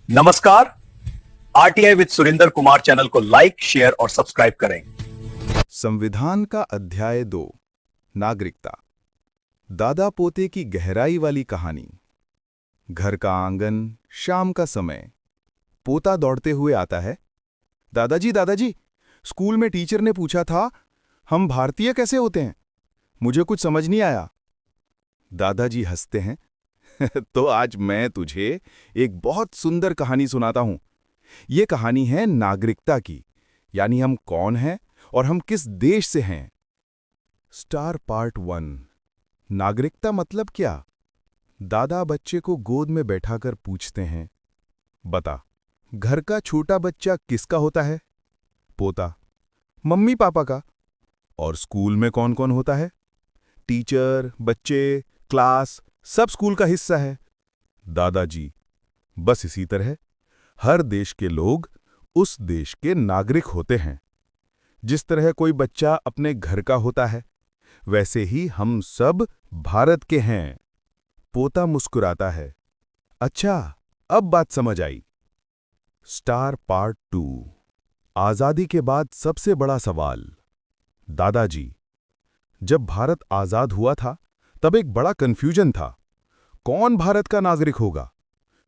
नमस्कार। RTI with Surendra Kumar channel को like, share और सब्सक्राइब करें। संविधान का अध्याय 2 नागरिकता। दादा पोते की गहराई वाली कहानी। घर का आंगन, शाम का समय। पोता दौड़ते हुए आता है। दादाजी दादाजी, स्कूल में टीचर ने पूछा था हम भारतीय कैसे होते हैं, मुझे कुछ समझ नहीं आया। दादाजी हंसते हैं। तो आज मैं तुझे एक बहुत सुंदर कहानी सुनाता हूं। ये कहानी है नागरिकता की, यानी हम कौन हैं और हम किस देश से हैं। Star part 1। नागरिकता मतलब क्या। दादा बच्चे को गोद में बैठाकर पूछते हैं, बता, घर का छोटा बच्चा किसका होता है। पोता, मम्मी पापा का। और स्कूल में कौन कौन होता है। टीचर, बच्चे, क्लास, सब स्कूल का हिस्सा है। दादाजी, बस इसी तरह हर देश के लोग उस देश के नागरिक होते हैं। जिस तरह कोई बच्चा अपने घर का होता है, वैसे ही हम सब भारत के हैं। पोता मुस्कुराता है। अच्छा, अब बात समझ आई। Star part 2। आजादी के बाद सबसे बड़ा सवाल। दादाजी, जब भारत आजाद हुआ था तब एक बड़ा कंफ्यूजन था। कौन भारत का नागरिक होगा,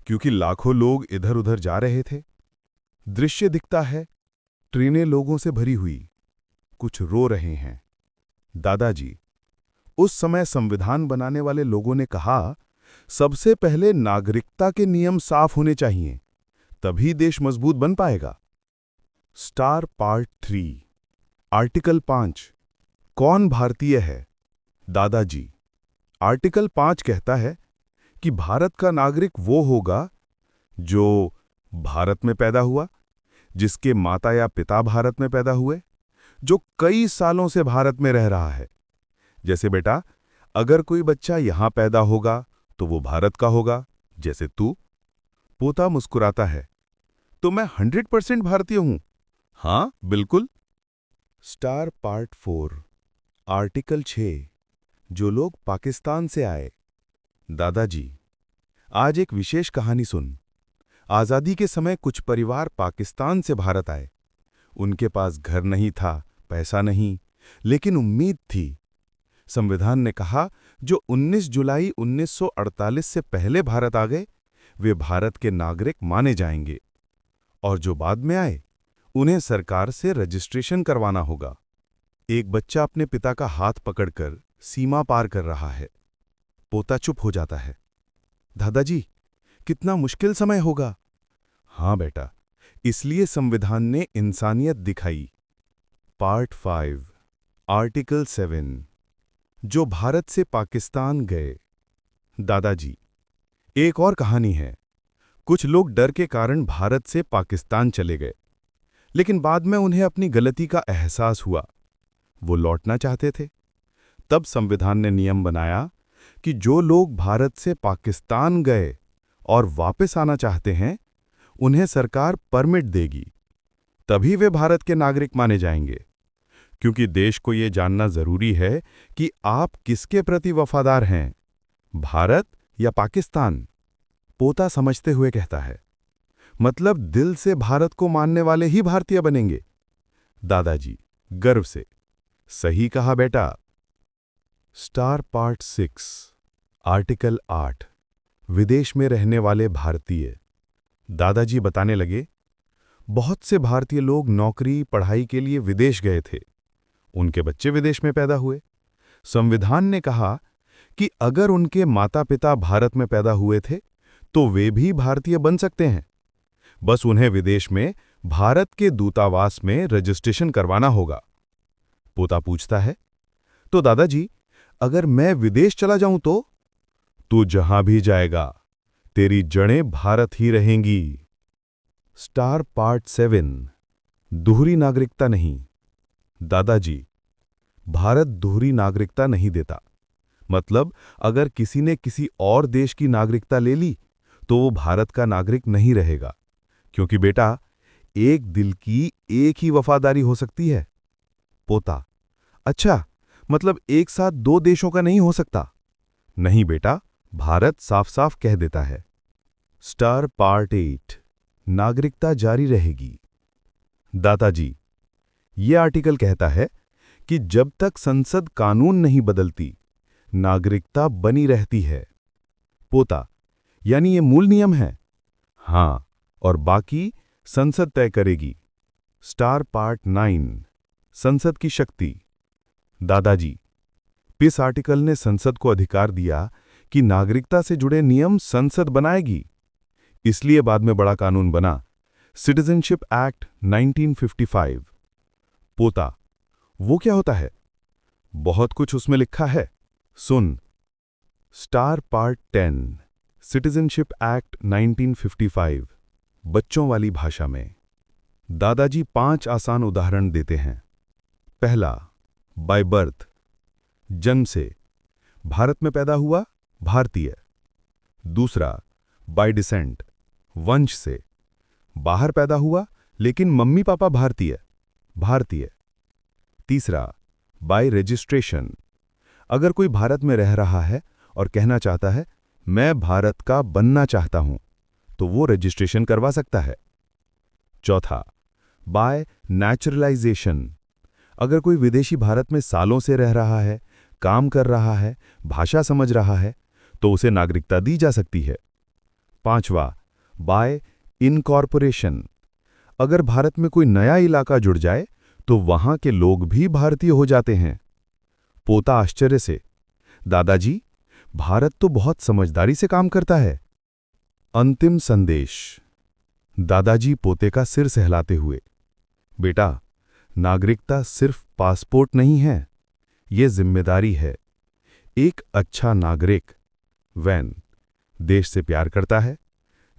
क्योंकि लाखों लोग इधर उधर जा रहे थे। दृश्य दिखता है, ट्रेनें लोगों से भरी हुई, कुछ रो रहे हैं। दादाजी, उस समय संविधान बनाने वाले लोगों ने कहा सबसे पहले नागरिकता के नियम साफ होने चाहिए, तभी देश मजबूत बन पाएगा। Star part 3। आर्टिकल 5। कौन भारतीय है। दादाजी, आर्टिकल 5 कहता है कि भारत का नागरिक वो होगा जो भारत में पैदा हुआ, जिसके माता या पिता भारत में पैदा हुए, जो कई सालों से भारत में रह रहा है। जैसे बेटा, अगर कोई बच्चा यहां पैदा होगा तो वो भारत का होगा, जैसे तू। पोता मुस्कुराता है। तो मैं 100% भारतीय हूं। हां, बिल्कुल। Star part 4। आर्टिकल 6। जो लोग पाकिस्तान से आए। दादाजी, आज एक विशेष कहानी सुन। आजादी के समय कुछ परिवार पाकिस्तान से भारत आए। उनके पास घर नहीं था, पैसा नहीं, लेकिन उम्मीद थी। संविधान ने कहा जो 19 जुलाई 1948 से पहले भारत आ गए, वे भारत के नागरिक माने जाएंगे। और जो बाद में आए, उन्हें सरकार से रजिस्ट्रेशन करवाना होगा। एक बच्चा अपने पिता का हाथ पकड़कर सीमा पार कर रहा है। पोता चुप हो जाता है। दादाजी, कितना मुश्किल समय होगा। हां बेटा, इसलिए संविधान ने इंसानियत दिखाई। पार्ट 5। आर्टिकल 7। जो भारत से पाकिस्तान गए। दादाजी, एक और कहानी है। कुछ लोग डर के कारण भारत से पाकिस्तान चले गए, लेकिन बाद में उन्हें अपनी गलती का एहसास हुआ। वो लौटना चाहते थे। तब संविधान ने नियम बनाया कि जो लोग भारत से पाकिस्तान गए और वापस आना चाहते हैं, उन्हें सरकार परमिट देगी, तभी वे भारत के नागरिक माने जाएंगे। क्योंकि देश को ये जानना जरूरी है कि आप किसके प्रति वफादार हैं, भारत या पाकिस्तान। पोता समझते हुए कहता है, मतलब दिल से भारत को मानने वाले ही भारतीय बनेंगे। दादाजी, गर्व से, सही कहा बेटा। Star part 6। आर्टिकल 8। विदेश में रहने वाले भारतीय। दादाजी बताने लगे, बहुत से भारतीय लोग नौकरी, पढ़ाई के लिए विदेश गए थे। उनके बच्चे विदेश में पैदा हुए। संविधान ने कहा कि अगर उनके माता पिता भारत में पैदा हुए थे तो वे भी भारतीय बन सकते हैं। बस उन्हें विदेश में भारत के दूतावास में रजिस्ट्रेशन करवाना होगा। पोता पूछता है, तो दादाजी, अगर मैं विदेश चला जाऊं तो। तू जहां भी जाएगा, तेरी जड़ें भारत ही रहेंगी। Star part 7। दोहरी नागरिकता नहीं। दादाजी, भारत दोहरी नागरिकता नहीं देता। मतलब अगर किसी ने किसी और देश की नागरिकता ले ली तो वो भारत का नागरिक नहीं रहेगा, क्योंकि बेटा, एक दिल की एक ही वफादारी हो सकती है। पोता, अच्छा, मतलब एक साथ दो देशों का नहीं हो सकता। नहीं बेटा, भारत साफ साफ कह देता है। Star part 8। नागरिकता जारी रहेगी। दादाजी, ये आर्टिकल कहता है कि जब तक संसद कानून नहीं बदलती, नागरिकता बनी रहती है। पोता, यानी ये मूल नियम है? हाँ, और बाकी संसद तय करेगी। स्टार पार्ट 9, संसद की शक्ति। दादाजी, इस आर्टिकल ने संसद को अधिकार दिया कि नागरिकता से जुड़े नियम संसद बनाएगी। इसलिए बाद में बड़ा कानून बना, सिटीजनशिप एक्ट 1955। पोता, वो क्या होता है? बहुत कुछ उसमें लिखा है, सुन। स्टार पार्ट 10, सिटीजनशिप एक्ट 1955, बच्चों वाली भाषा में। दादाजी 5 आसान उदाहरण देते हैं। पहला, बाय बर्थ, जन्म से, भारत में पैदा हुआ, भारतीय। दूसरा, बाय डिसेंट, वंश से, बाहर पैदा हुआ लेकिन मम्मी पापा भारतीय, भारतीय। तीसरा, बाय रजिस्ट्रेशन, अगर कोई भारत में रह रहा है और कहना चाहता है मैं भारत का बनना चाहता हूं, तो वो रजिस्ट्रेशन करवा सकता है। चौथा, बाय नेचुरलाइजेशन, अगर कोई विदेशी भारत में सालों से रह रहा है, काम कर रहा है, भाषा समझ रहा है, तो उसे नागरिकता दी जा सकती है। पांचवा, बाय इनकॉर्पोरेशन, अगर भारत में कोई नया इलाका जुड़ जाए तो वहां के लोग भी भारतीय हो जाते हैं। पोता आश्चर्य से, दादाजी, भारत तो बहुत समझदारी से काम करता है। अंतिम संदेश। दादाजी पोते का सिर सहलाते हुए, बेटा, नागरिकता सिर्फ पासपोर्ट नहीं है, ये जिम्मेदारी है। एक अच्छा नागरिक वैन देश से प्यार करता है,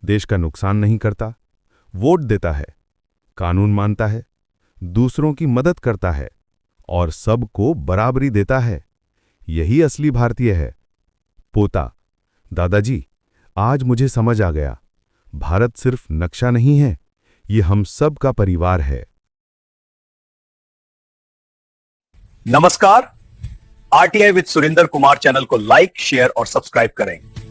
देश का नुकसान नहीं करता, वोट देता है, कानून मानता है, दूसरों की मदद करता है और सबको बराबरी देता है। यही असली भारतीय है। पोता, दादाजी, आज मुझे समझ आ गया, भारत सिर्फ नक्शा नहीं है, ये हम सब का परिवार है। नमस्कार, RTI with Surendra Kumar channel को लाइक, शेयर और सब्सक्राइब करें।